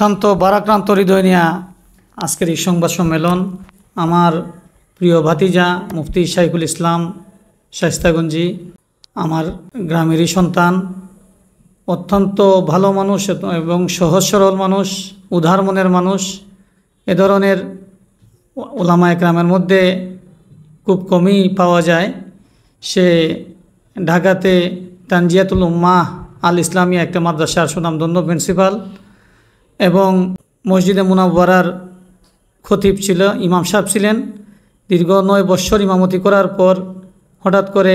অত্যন্ত ভারাক্রান্ত হৃদয় নিয়ে আজকের এই সংবাদ সম্মেলন। আমার প্রিয় ভাতিজা মুফতি শাইখুল ইসলাম শায়েস্তাগঞ্জি আমার গ্রামেরই সন্তান, অত্যন্ত ভালো মানুষ এবং সহজ সরল মানুষ, উদার মনের মানুষ। এ ধরনের উলামা একরামের মধ্যে খুব কমই পাওয়া যায়। সে ঢাকাতে তানজিয়াতুল উম্মাহ আল ইসলামিয়া একটা মাদ্রাসার সুনামধন্য প্রিন্সিপাল এবং মসজিদে মুনাওয়ারার খতিব ছিল, ইমাম সাহেব ছিলেন। দীর্ঘ 9 বছর ইমামতি করার পর হঠাৎ করে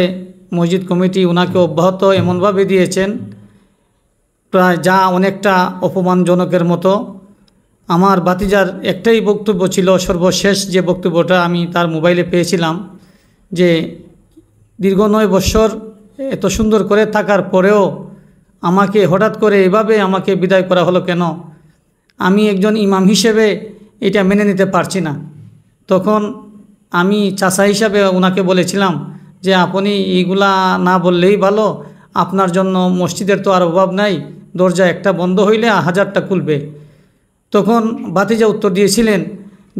মসজিদ কমিটি ওনাকে অব্যাহত এমনভাবে দিয়েছেন প্রায় যা অনেকটা অপমানজনকের মতো। আমার ভাতিজার একটাই বক্তব্য ছিল, সর্বশেষ যে বক্তব্যটা আমি তার মোবাইলে পেয়েছিলাম, যে দীর্ঘ 9 বছর এত সুন্দর করে থাকার পরেও আমাকে হঠাৎ করে এভাবে আমাকে বিদায় করা হলো কেন? আমি একজন ইমাম হিসেবে এটা মেনে নিতে পারছি না। তখন আমি চাচা হিসাবে ওনাকে বলেছিলাম যে আপনি এইগুলা না বললেই ভালো, আপনার জন্য মসজিদের তো আর অভাব নাই, দরজা একটা বন্ধ হইলে 1000টা খুলবে। তখন ভাতিজা উত্তর দিয়েছিলেন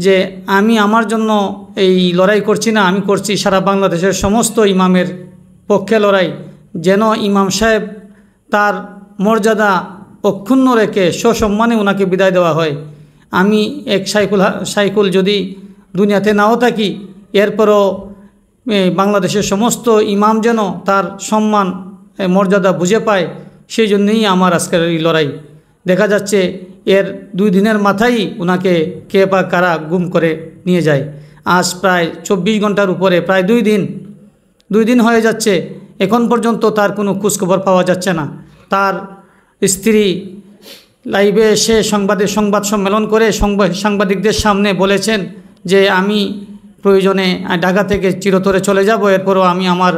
যে আমি আমার জন্য এই লড়াই করছি না, আমি করছি সারা বাংলাদেশের সমস্ত ইমামের পক্ষে লড়াই, যেন ইমাম সাহেব তার মর্যাদা অক্ষুণ্ণ রেখে সসম্মানে ওনাকে বিদায় দেওয়া হয়। আমি এক শাইখুল যদি দুনিয়াতে নাও থাকি, এরপরও বাংলাদেশের সমস্ত ইমাম যেন তার সম্মান মর্যাদা বুঝে পায়, সেই জন্যই আমার আজকের এই লড়াই। দেখা যাচ্ছে এর 2 দিনের মাথায় ওনাকে কে বা কারা গুম করে নিয়ে যায়। আজ প্রায় 24 ঘন্টার উপরে, প্রায় 2 দিন হয়ে যাচ্ছে, এখন পর্যন্ত তার কোনো খোঁজখবর পাওয়া যাচ্ছে না। তার স্ত্রী লাইভে এসে সংবাদ সম্মেলন করে সাংবাদিকদের সামনে বলেছেন যে আমি প্রয়োজনে ঢাকা থেকে চিরতরে চলে যাব, এরপরও আমি আমার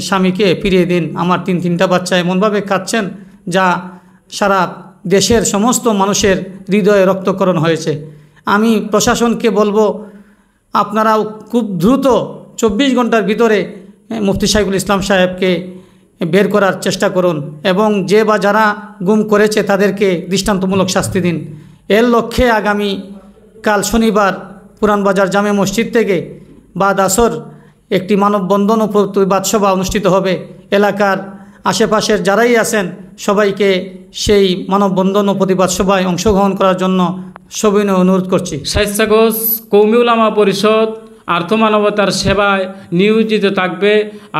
স্বামীকে ফিরিয়ে দিন। আমার 3টা বাচ্চা এমনভাবে কাঁদছেন যা সারা দেশের সমস্ত মানুষের হৃদয়ে রক্তক্ষরণ হয়েছে। আমি প্রশাসনকে বলবো, আপনারাও খুব দ্রুত 24 ঘন্টার ভিতরে মুফতি শাইখুল ইসলাম সাহেবকে বের করার চেষ্টা করুন এবং যে বা যারা গুম করেছে তাদেরকে দৃষ্টান্তমূলক শাস্তি দিন। এর লক্ষ্যে আগামী কাল শনিবার পুরানবাজার জামে মসজিদ থেকে বাদ আসর একটি মানববন্ধন ও প্রতিবাদ সভা অনুষ্ঠিত হবে। এলাকার আশেপাশের যারাই আছেন সবাইকে সেই মানববন্ধন ও প্রতিবাদ সভায় অংশগ্রহণ করার জন্য সবিনয় অনুরোধ করছি। শায়েস্তাগঞ্জ কওমি উলামা পরিষদ আর্থমানবতার সেবায় নিয়োজিত থাকবে।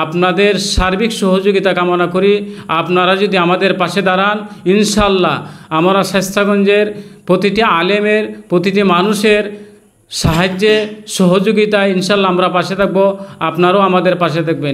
আপনাদের সার্বিক সহযোগিতা কামনা করি। আপনারা যদি আমাদের পাশে দাঁড়ান, ইনশাল্লাহ আমরা শায়েস্তাগঞ্জের প্রতিটি আলেমের, প্রতিটি মানুষের সাহায্যে সহযোগিতায় ইনশাল্লাহ আমরা পাশে থাকব। আপনারাও আমাদের পাশে থাকবেন।